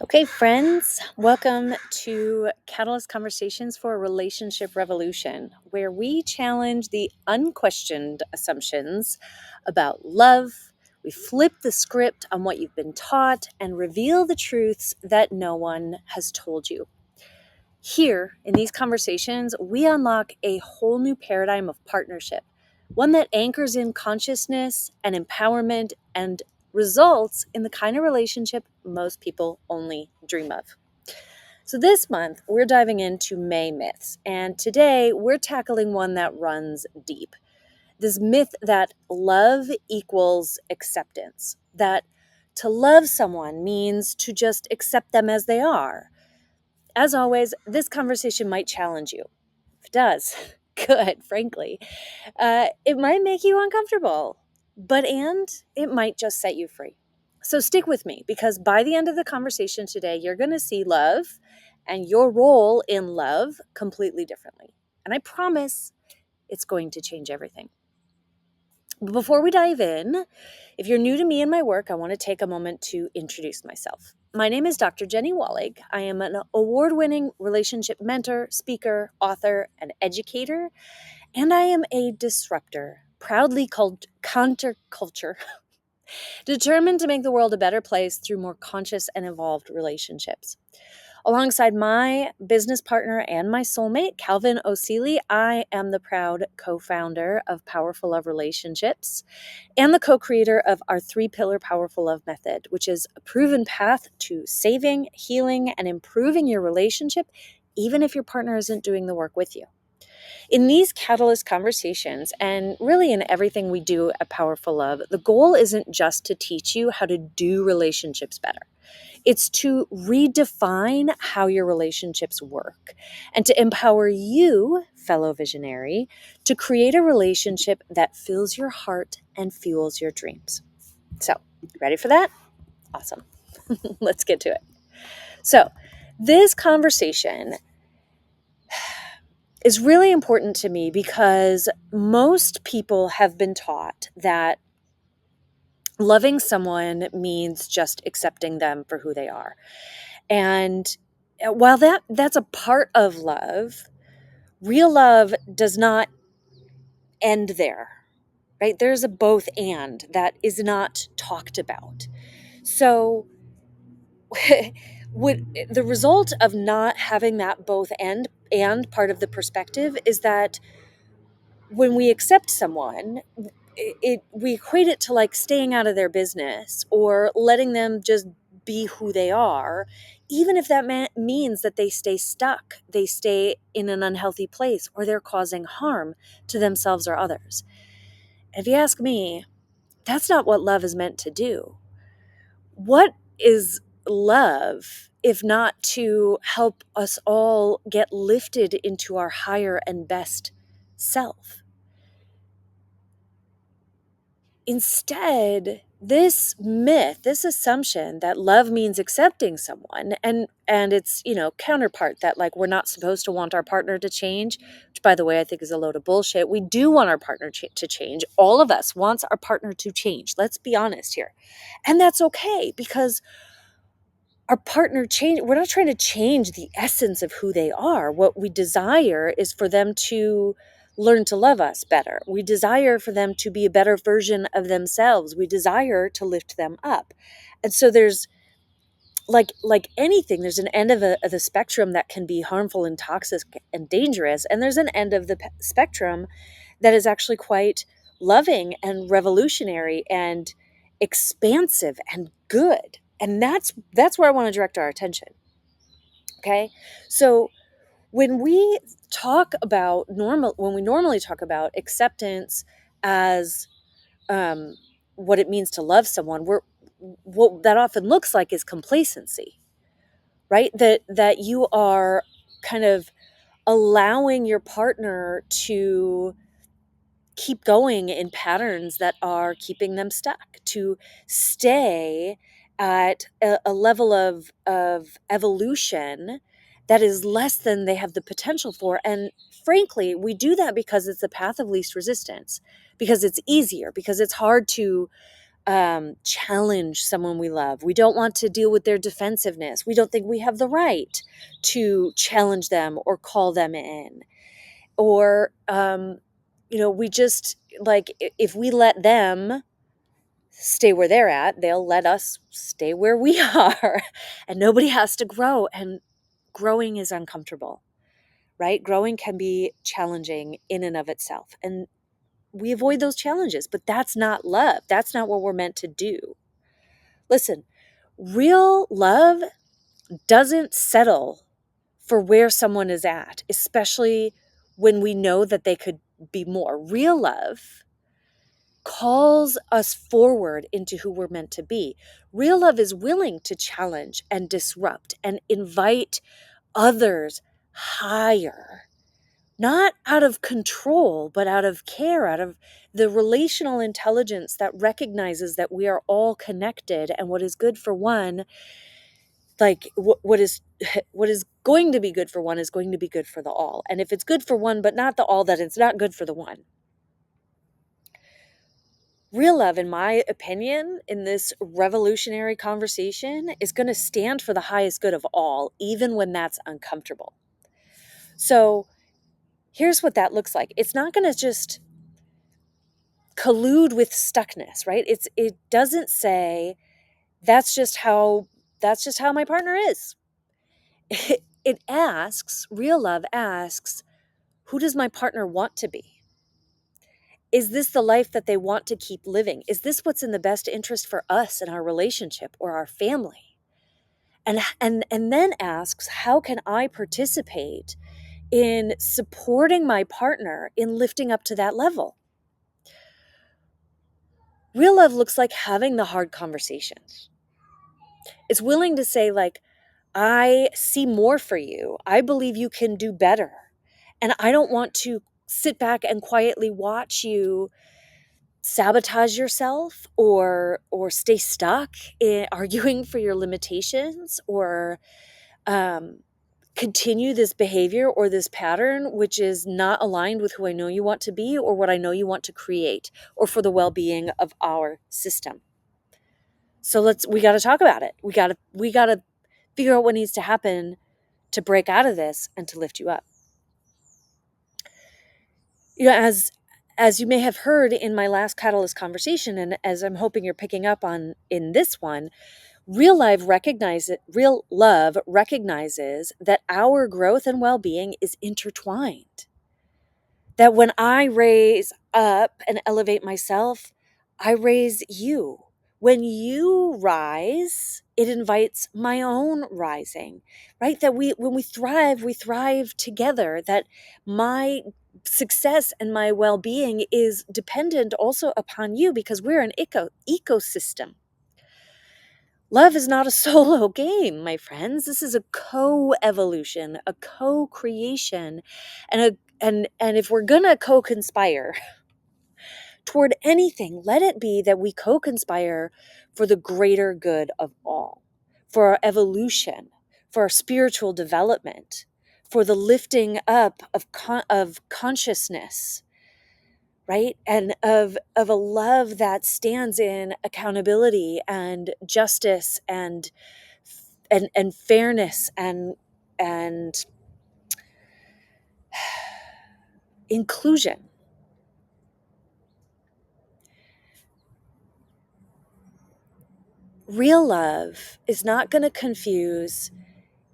Okay, friends, welcome to Catalyst Conversations for a Relationship Revolution, where we challenge the unquestioned assumptions about love. We flip the script on what you've been taught and reveal the truths that no one has told you. Here, in these conversations, we unlock a whole new paradigm of partnership, one that anchors in consciousness and empowerment and results in the kind of relationship most people only dream of. So, this month, we're diving into May myths, and today we're tackling one that runs deep. This myth that love equals acceptance, that to love someone means to just accept them as they are. As always, this conversation might challenge you. If it does, good, frankly. It might make you uncomfortable, and it might just set you free. So stick with me, because by the end of the conversation today, you're going to see love and your role in love completely differently. And I promise it's going to change everything. But before we dive in, if you're new to me and my work, I want to take a moment to introduce myself. My name is Dr. Jenny Wallig. I am an award-winning relationship mentor, speaker, author, and educator, and I am a disruptor, proudly called counterculture, determined to make the world a better place through more conscious and evolved relationships. Alongside my business partner and my soulmate, Calvin O'Seely, I am the proud co-founder of Powerful Love Relationships and the co-creator of our 3-pillar Powerful Love method, which is a proven path to saving, healing, and improving your relationship, even if your partner isn't doing the work with you. In these catalyst conversations, and really in everything we do at Powerful Love, the goal isn't just to teach you how to do relationships better. It's to redefine how your relationships work and to empower you, fellow visionary, to create a relationship that fills your heart and fuels your dreams. So, ready for that? Awesome. Let's get to it. So, this conversation is really important to me because most people have been taught that loving someone means just accepting them for who they are. And while that's a part of love, real love does not end there, right? There's a both and that is not talked about. So would the result of not having that both and part of the perspective is that when we accept someone, we equate it to like staying out of their business or letting them just be who they are, even if that means that they stay stuck, they stay in an unhealthy place, or they're causing harm to themselves or others. If you ask me, that's not what love is meant to do. What is love if not to help us all get lifted into our higher and best self? Instead, this myth, this assumption that love means accepting someone and its, counterpart that like we're not supposed to want our partner to change, which by the way, I think is a load of bullshit. We do want our partner to change. All of us wants our partner to change. Let's be honest here. And that's okay because our partner change. We're not trying to change the essence of who they are. What we desire is for them to learn to love us better. We desire for them to be a better version of themselves. We desire to lift them up. And so there's like anything, there's an end of the spectrum that can be harmful and toxic and dangerous. And there's an end of the spectrum that is actually quite loving and revolutionary and expansive and good. And that's where I want to direct our attention. Okay? So when we when we normally talk about acceptance as what it means to love someone, what that often looks like is complacency, right? That you are kind of allowing your partner to keep going in patterns that are keeping them stuck, to stay at a level of evolution that is less than they have the potential for. And frankly, we do that because it's the path of least resistance, because it's easier, because it's hard to challenge someone we love. We don't want to deal with their defensiveness. We don't think we have the right to challenge them or call them in. Or, we just like, if we let them stay where they're at, they'll let us stay where we are, and nobody has to grow. And growing is uncomfortable, right? Growing can be challenging in and of itself. And we avoid those challenges, but that's not love. That's not what we're meant to do. Listen, real love doesn't settle for where someone is at, especially when we know that they could be more. Real love calls us forward into who we're meant to be. Real love is willing to challenge and disrupt and invite others higher, not out of control, but out of care, out of the relational intelligence that recognizes that we are all connected, and what is good for one, like what is what is going to be good for one is going to be good for the all. And if it's good for one but not the all, then it's not good for the one. Real love, in my opinion, in this revolutionary conversation, is going to stand for the highest good of all, even when that's uncomfortable. So here's what that looks like. It's not going to just collude with stuckness, right? It doesn't say that's just how my partner is. It asks, real love asks, who does my partner want to be? Is this the life that they want to keep living? Is this what's in the best interest for us and our relationship or our family? And then asks, how can I participate in supporting my partner in lifting up to that level? Real love looks like having the hard conversations. It's willing to say, like, I see more for you. I believe you can do better. And I don't want to sit back and quietly watch you sabotage yourself or stay stuck in arguing for your limitations, or continue this behavior or this pattern which is not aligned with who I know you want to be or what I know you want to create or for the well-being of our system. So we got to talk about it. We got to figure out what needs to happen to break out of this and to lift you up. As you may have heard in my last catalyst conversation, and as I'm hoping you're picking up on in this one, real love recognizes that our growth and well-being is intertwined. That when I raise up and elevate myself, I raise you. When you rise, it invites my own rising, right? That when we thrive together. That my success and my well-being is dependent also upon you, because we're an ecosystem. Love is not a solo game, my friends. This is a co-evolution, a co-creation, and if we're gonna co-conspire toward anything, let it be that we co-conspire for the greater good of all, for our evolution, for our spiritual development, for the lifting up of consciousness, right? And of a love that stands in accountability and justice and fairness and inclusion. Real love is not going to confuse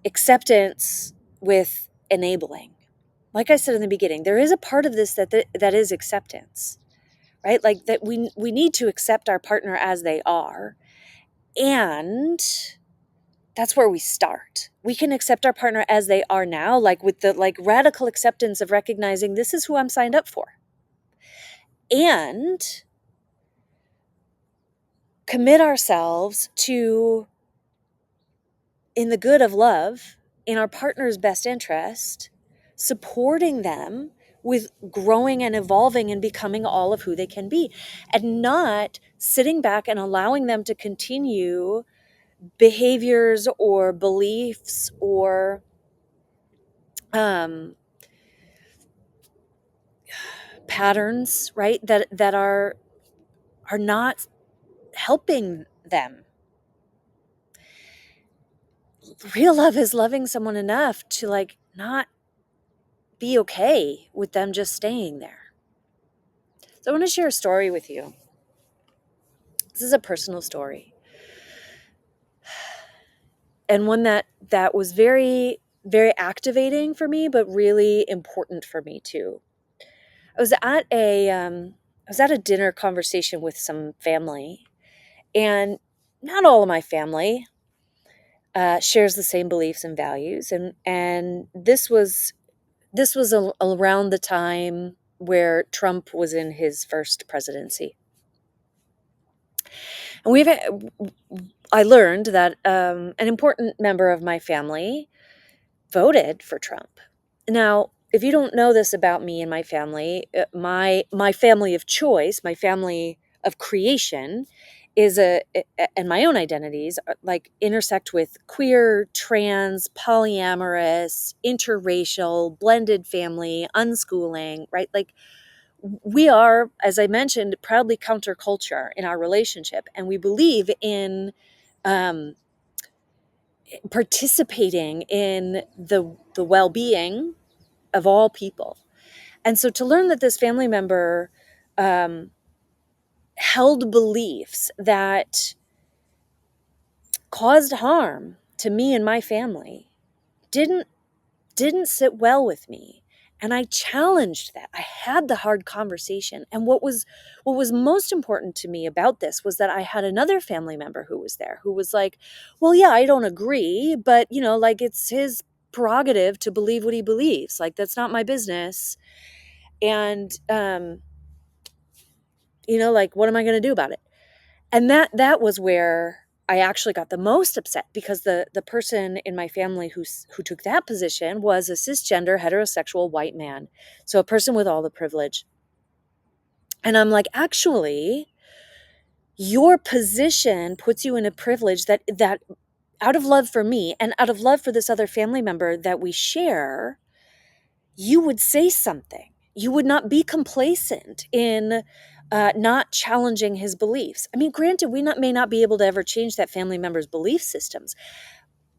acceptance with enabling. Like I said in the beginning, there is a part of this that is acceptance, right? Like that we need to accept our partner as they are, and that's where we start. We can accept our partner as they are now, like with the radical acceptance of recognizing this is who I'm signed up for, and commit ourselves to, in the good of love, in our partner's best interest, supporting them with growing and evolving and becoming all of who they can be, and not sitting back and allowing them to continue behaviors or beliefs or patterns, right, that are not helping them. Real love is loving someone enough to like not be okay with them just staying there. So I want to share a story with you. This is a personal story, and one that was very, very activating for me, but really important for me too. I was at a dinner conversation with some family, and not all of my family shares the same beliefs and values, and this was around the time where Trump was in his first presidency. And I learned that an important member of my family voted for Trump. Now, if you don't know this about me and my family, my family of choice, my family of creation, and my own identities like intersect with queer, trans, polyamorous, interracial, blended family, unschooling, right? Like we are, as I mentioned, proudly counterculture in our relationship, and we believe in um, participating in the well-being of all people. And so to learn that this family member um, held beliefs that caused harm to me and my family didn't sit well with me, and I challenged that. I had the hard conversation, and what was most important to me about this was that I had another family member who was there who was like, well, yeah, I don't agree, but like it's his prerogative to believe what he believes, like that's not my business. And like what am I going to do about it? And that was where I actually got the most upset, because the person in my family who took that position was a cisgender heterosexual white man, so a person with all the privilege. And I'm like, actually, your position puts you in a privilege that out of love for me and out of love for this other family member that we share, you would say something. You would not be complacent in not challenging his beliefs. I mean, granted, may not be able to ever change that family member's belief systems,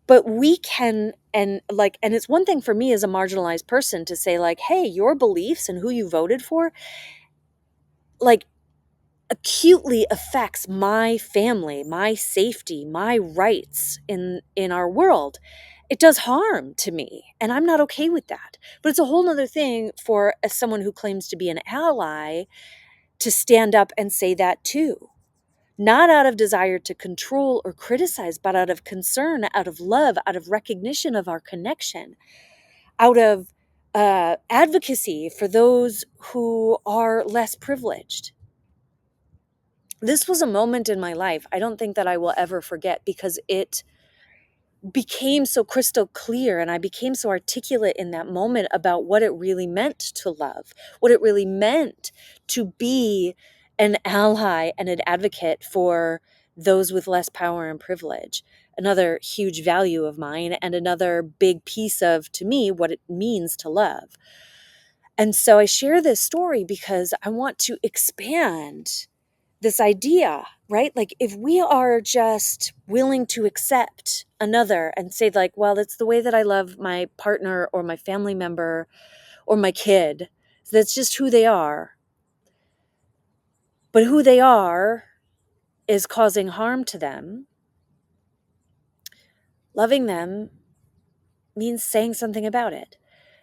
but we can. And it's one thing for me as a marginalized person to say like, hey, your beliefs and who you voted for, like, acutely affects my family, my safety, my rights in our world. It does harm to me, and I'm not okay with that. But it's a whole nother thing for someone who claims to be an ally to stand up and say that too. Not out of desire to control or criticize, but out of concern, out of love, out of recognition of our connection, out of advocacy for those who are less privileged. This was a moment in my life I don't think that I will ever forget, because it became so crystal clear, and I became so articulate in that moment about what it really meant to love, what it really meant to be an ally and an advocate for those with less power and privilege. Another huge value of mine, and another big piece of, to me, what it means to love. And so I share this story because I want to expand this idea, right? Like, if we are just willing to accept another and say like, well, it's the way that I love my partner or my family member or my kid, so that's just who they are. But who they are is causing harm to them. Loving them means saying something about it.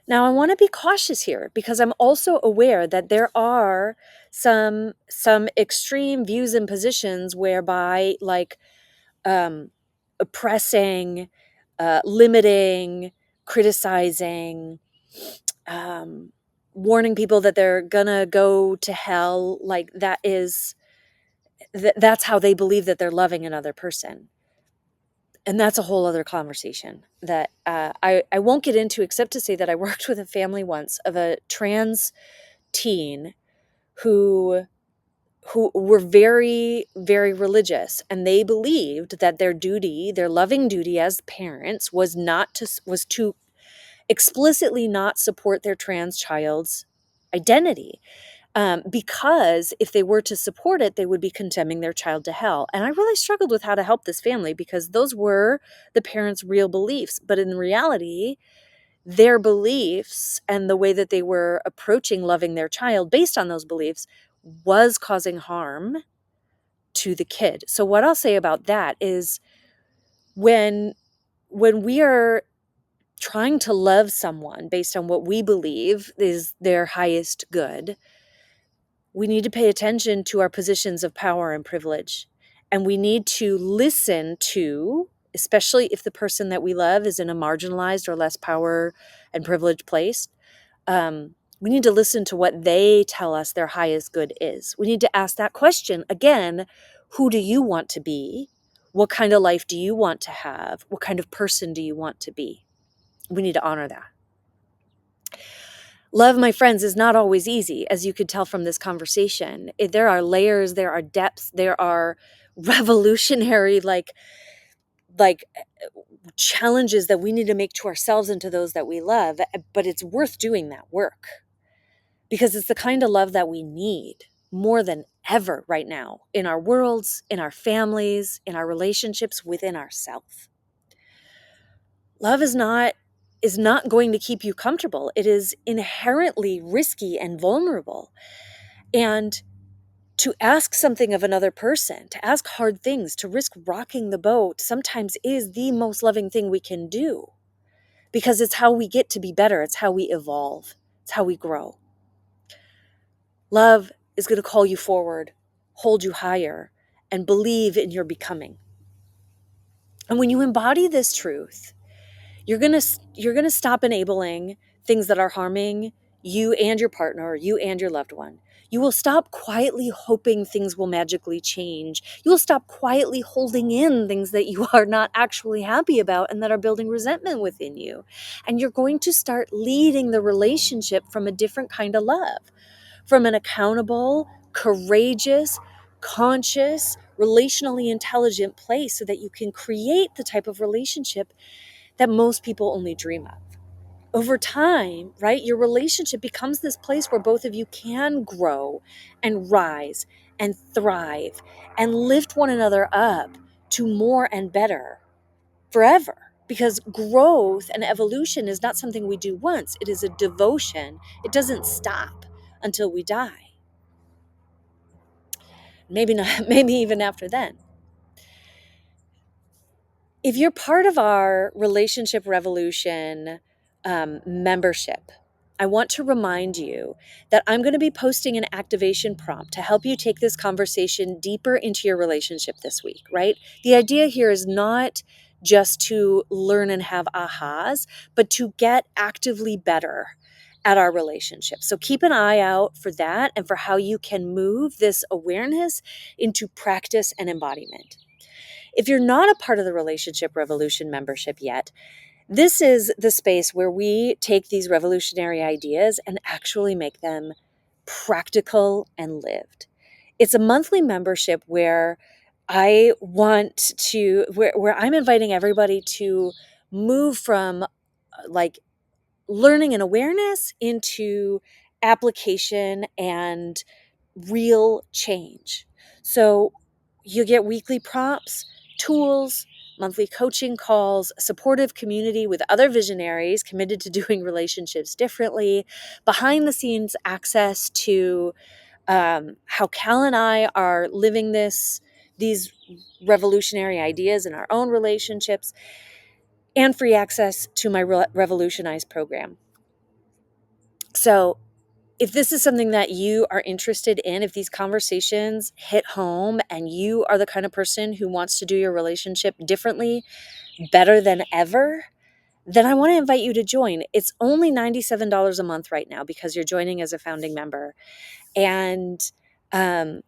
Now, I want to be cautious here, because I'm also aware that there are some extreme views and positions whereby, like, oppressing, limiting, criticizing, warning people that they're gonna go to hell, like that's how they believe that they're loving another person. And that's a whole other conversation that I won't get into, except to say that I worked with a family once of a trans teen who were very, very religious, and they believed that their loving duty as parents was to explicitly not support their trans child's identity. because if they were to support it, they would be condemning their child to hell. And I really struggled with how to help this family because those were the parents' real beliefs. But in reality, their beliefs and the way that they were approaching loving their child based on those beliefs was causing harm to the kid. So what I'll say about that is when we are trying to love someone based on what we believe is their highest good, we need to pay attention to our positions of power and privilege. And we need to listen to, especially if the person that we love is in a marginalized or less power and privileged place, we need to listen to what they tell us their highest good is. We need to ask that question again: who do you want to be? What kind of life do you want to have? What kind of person do you want to be? We need to honor that. Love, my friends, is not always easy, as you could tell from this conversation. There are layers, there are depths, there are revolutionary, like challenges that we need to make to ourselves and to those that we love. But it's worth doing that work because it's the kind of love that we need more than ever right now in our worlds, in our families, in our relationships within ourselves. Love is not going to keep you comfortable. It is inherently risky and vulnerable. And to ask something of another person, to ask hard things, to risk rocking the boat sometimes is the most loving thing we can do because it's how we get to be better. It's how we evolve. It's how we grow. Love is going to call you forward, hold you higher, and believe in your becoming. And when you embody this truth, you're going to stop enabling things that are harming you and your partner, or you and your loved one. You will stop quietly hoping things will magically change. You will stop quietly holding in things that you are not actually happy about and that are building resentment within you. And you're going to start leading the relationship from a different kind of love, from an accountable, courageous, conscious, relationally intelligent place so that you can create the type of relationship that most people only dream of. Over time, right, your relationship becomes this place where both of you can grow and rise and thrive and lift one another up to more and better forever. Because growth and evolution is not something we do once, it is a devotion. It doesn't stop until we die. Maybe not, maybe even after then. If you're part of our Relationship Revolution membership, I want to remind you that I'm going to be posting an activation prompt to help you take this conversation deeper into your relationship this week, right? The idea here is not just to learn and have ahas, but to get actively better at our relationship. So keep an eye out for that and for how you can move this awareness into practice and embodiment. If you're not a part of the Relationship Revolution membership yet, this is the space where we take these revolutionary ideas and actually make them practical and lived. It's a monthly membership where where I'm inviting everybody to move from like learning and awareness into application and real change. So you get weekly prompts, tools, monthly coaching calls, a supportive community with other visionaries committed to doing relationships differently, behind the scenes access to how Cal and I are living these revolutionary ideas in our own relationships, and free access to my Revolutionize program. So if this is something that you are interested in, if these conversations hit home and you are the kind of person who wants to do your relationship differently, better than ever, then I want to invite you to join. It's only $97 a month right now because you're joining as a founding member. And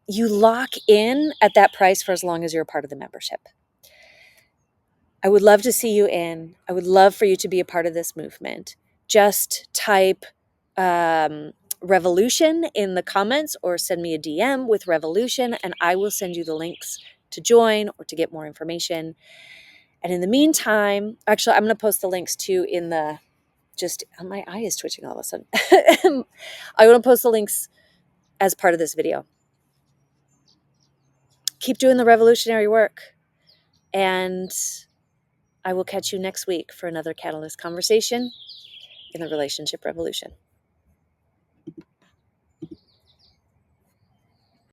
you lock in at that price for as long as you're a part of the membership. I would love to see you in. I would love for you to be a part of this movement. Just type revolution in the comments or send me a DM with revolution and I will send you the links to join or to get more information. And in the meantime, actually, I'm going to post the links too in my eye is twitching all of a sudden. I want to post the links as part of this video. Keep doing the revolutionary work, and I will catch you next week for another Catalyst conversation in the relationship revolution.